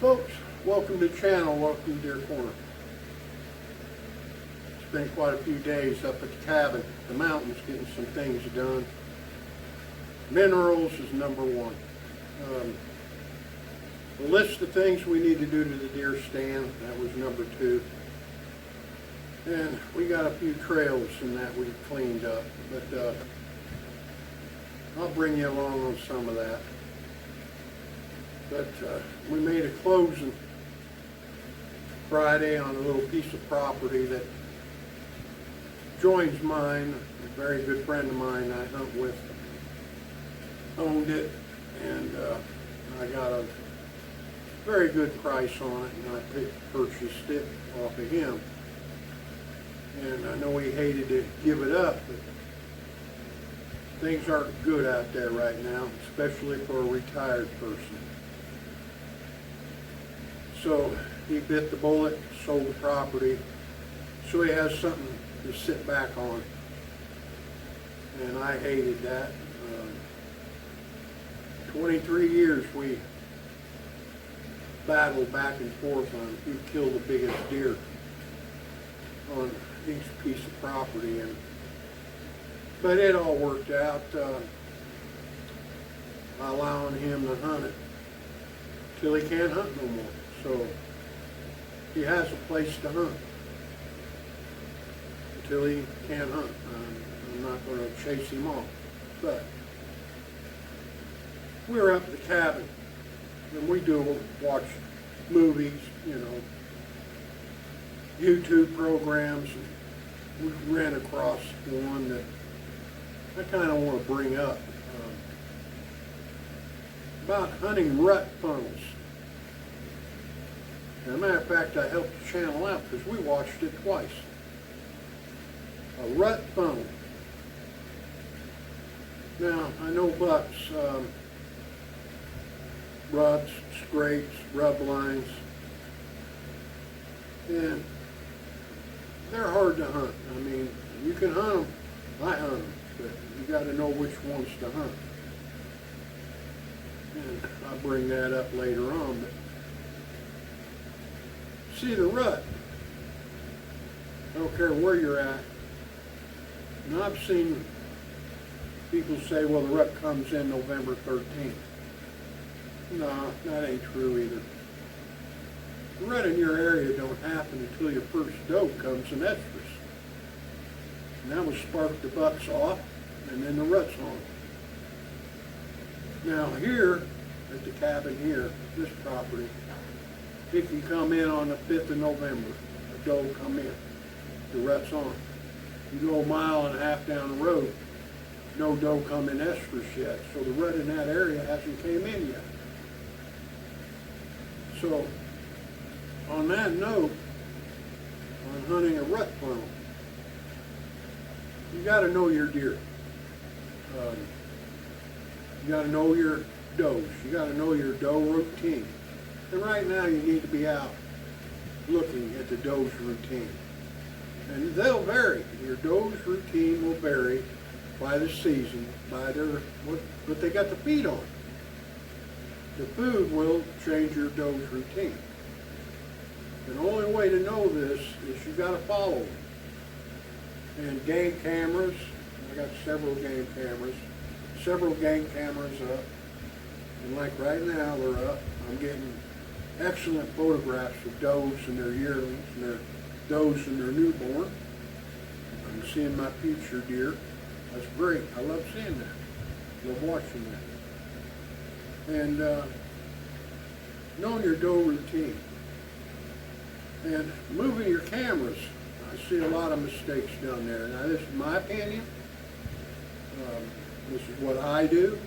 folks, welcome to the channel, welcome to Deer Corner. It's been quite a few days up at the cabin, the mountains, getting some things done. Minerals is number one. The list of things we need to do to the deer stand, that was number two. And we got a few trails in that we cleaned up, but I'll bring you along on some of that. But we made a closing Friday on a little piece of property that joins mine. A very good friend of mine I hunt with owned it, and I got a very good price on it, and I purchased it off of him. And I know he hated to give it up, but things aren't good out there right now, especially for a retired person. So he bit the bullet, sold the property, so he has something to sit back on. And I hated that. 23 years we battled back and forth on who killed the biggest deer on each piece of property, but it all worked out, allowing him to hunt it till he can't hunt no more. So he has a place to hunt until he can't hunt. I'm not going to chase him off, but we're up at the cabin and we do watch movies, you know, YouTube programs. We ran across one that I kind of want to bring up about hunting rut funnels. As a matter of fact, I helped the channel out because we watched it twice. A rut funnel. Now, I know bucks, rubs, scrapes, rub lines, and they're hard to hunt. I mean, you can hunt them, I hunt them, but you got to know which ones to hunt. And I'll bring that up later on. But see, the rut, I don't care where you're at. And I've seen people say, well, the rut comes in November 13th. No, that ain't true either. The rut in your area don't happen until your first doe comes in estrus. And that will spark the bucks off, and then the rut's on. Now here, at the cabin here, this property, it can come in on the 5th of November. A doe come in. The rut's on. You go a mile and a half down the road, no doe come in estrus yet. So the rut in that area hasn't came in yet. So, on that note, on hunting a rut funnel, you got to know your deer. You got to know your does. You got to know your doe routine. And right now you need to be out looking at the doe's routine. And they'll vary. Your doe's routine will vary by the season, by their what they got to feed on. The food will change your doe's routine. And the only way to know this is you got to follow them. And game cameras, I got several game cameras up. And like right now they're up. I'm getting excellent photographs of does and their yearlings and their does and their newborn. I'm seeing my future deer. That's great. I love seeing that. Love watching that. And knowing your doe routine. And moving your cameras. I see a lot of mistakes down there. Now this is my opinion. This is what I do.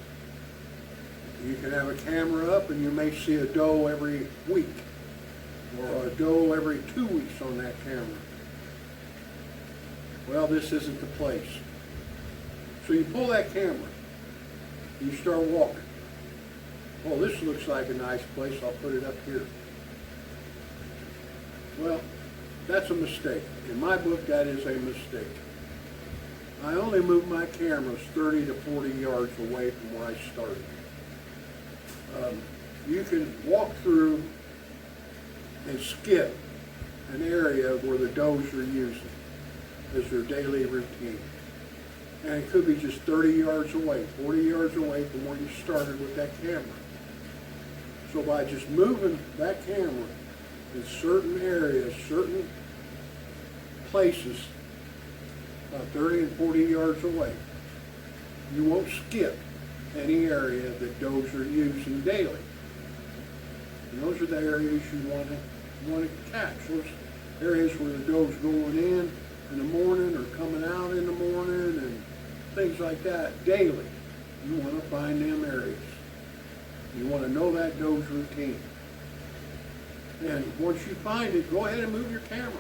You can have a camera up and you may see a doe every week or a doe every 2 weeks on that camera. Well, this isn't the place. So you pull that camera, you start walking. Oh, this looks like a nice place, I'll put it up here. Well, that's a mistake. In my book, that is a mistake. I only move my cameras 30 to 40 yards away from where I started. You can walk through and skip an area where the does are using as their daily routine. And it could be just 30 yards away, 40 yards away from where you started with that camera. So by just moving that camera in certain areas, certain places, about 30 and 40 yards away, you won't skip any area that does are using daily. And those are the areas you want to catch. Those areas where the doe's going in the morning or coming out in the morning and things like that daily. You want to find them areas. You want to know that doe's routine. And once you find it, go ahead and move your camera.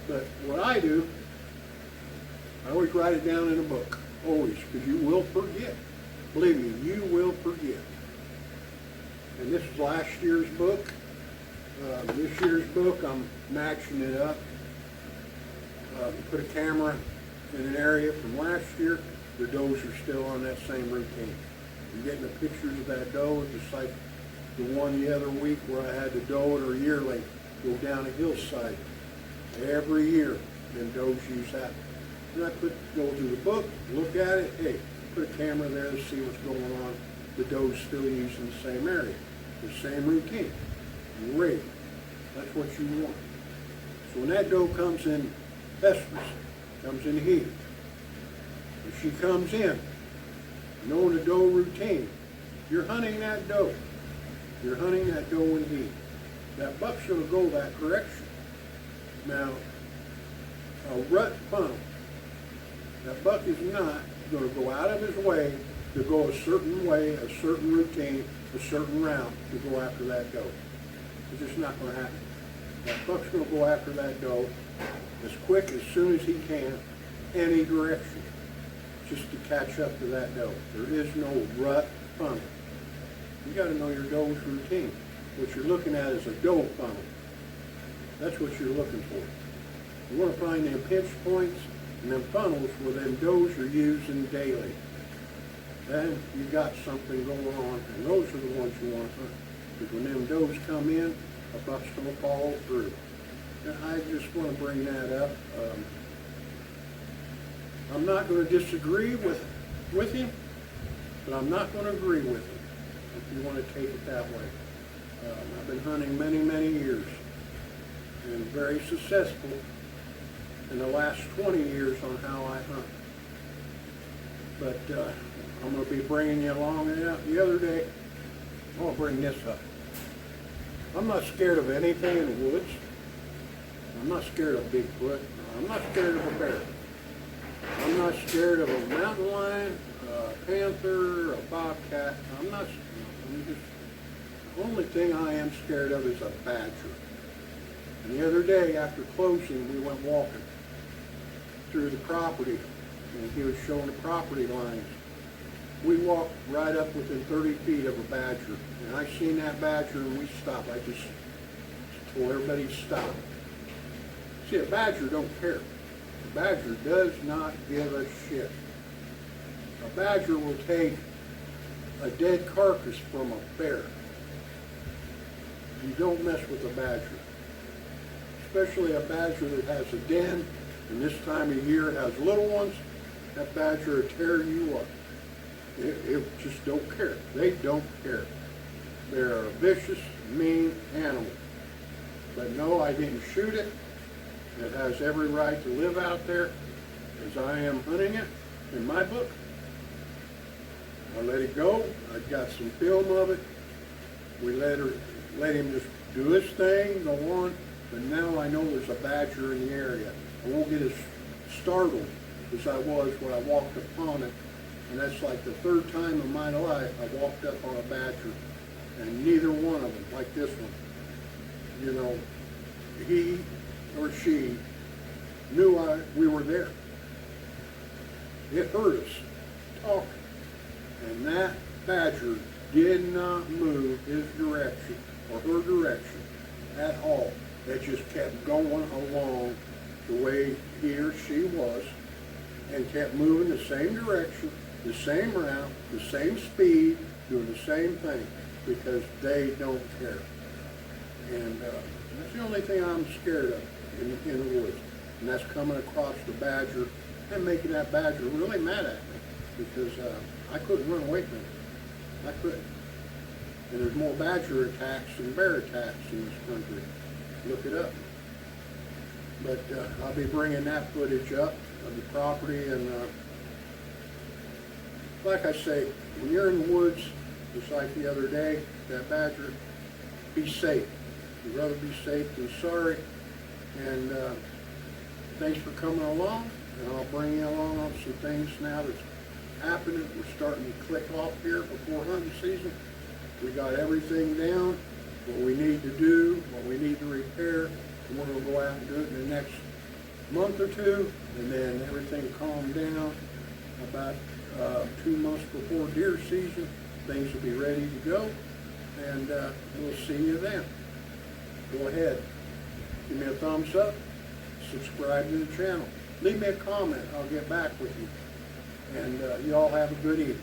But what I do, I always write it down in a book. Always, because you will forget. Believe me, you will forget. And this is last year's book. This year's book, I'm matching it up. Put a camera in an area from last year. The does are still on that same routine. I'm getting the pictures of that doe, just like the one the other week where I had the doe and her yearling go down a hillside. Every year, them does use that. And I go through the book, look at it, hey, put a camera there to see what's going on. The doe's still using the same area, the same routine. Great. That's what you want. So when that doe comes in estrus, comes in heat, if she comes in, knowing the doe routine, you're hunting that doe. You're hunting that doe in heat. That buck's going to go that direction. Now, a rut funnel, that buck is not going to go out of his way to go a certain way, a certain routine, a certain route to go after that doe. It's just not going to happen. That buck's going to go after that doe as quick as soon as he can, any direction, just to catch up to that doe. There is no rut funnel. You got to know your doe's routine. What you're looking at is a doe funnel. That's what you're looking for. You want to find them pinch points and them funnels where them does are using daily. Then you got something going on, and those are the ones you want to hunt. Because when them does come in, a buck's going to follow through. And I just want to bring that up. I'm not going to disagree with him, but I'm not going to agree with him, if you want to take it that way. I've been hunting many, many years, and very successful in the last 20 years on how I hunt. But I'm going to be bringing you along. The other day, I want to bring this up. I'm not scared of anything in the woods. I'm not scared of Bigfoot. I'm not scared of a bear. I'm not scared of a mountain lion, a panther, a bobcat. The only thing I am scared of is a badger. And the other day, after closing, we went walking through the property, and he was showing the property lines. We walked right up within 30 feet of a badger, and I seen that badger, and we stopped. I just told everybody to stop. See, a badger don't care. A badger does not give a shit. A badger will take a dead carcass from a bear. You don't mess with a badger. Especially a badger that has a den, and this time of year has little ones. That badger will tear you up. It just don't care. They don't care. They're a vicious, mean animal. But no, I didn't shoot it. It has every right to live out there as I am hunting it in my book. I let it go. I got some film of it. We let him just do his thing, go on. But now I know there's a badger in the area. I won't get as startled as I was when I walked upon it. And that's like the third time in my life I walked up on a badger. And neither one of them, like this one, you know, he or she knew we were there. It heard us talking. And that badger did not move his direction or her direction at all. It just kept going along the way he or she was and kept moving the same direction, the same route, the same speed, doing the same thing because they don't care. And that's the only thing I'm scared of in the woods. And that's coming across the badger and making that badger really mad at me because I couldn't run away from it. I couldn't. And there's more badger attacks than bear attacks in this country. Look it up. But I'll be bringing that footage up of the property. And like I say, when you're in the woods, just like the other day, that badger, be safe. You'd rather be safe than sorry. And thanks for coming along. And I'll bring you along on some things now that's happening. We're starting to click off here before hunting season. We got everything down, what we need to do, what we need to repair, and we're going to go out and do it in the next month or two, and then everything calm down. About 2 months before deer season, things will be ready to go, and we'll see you then. Go ahead, give me a thumbs up, subscribe to the channel, leave me a comment, I'll get back with you, and you all have a good evening.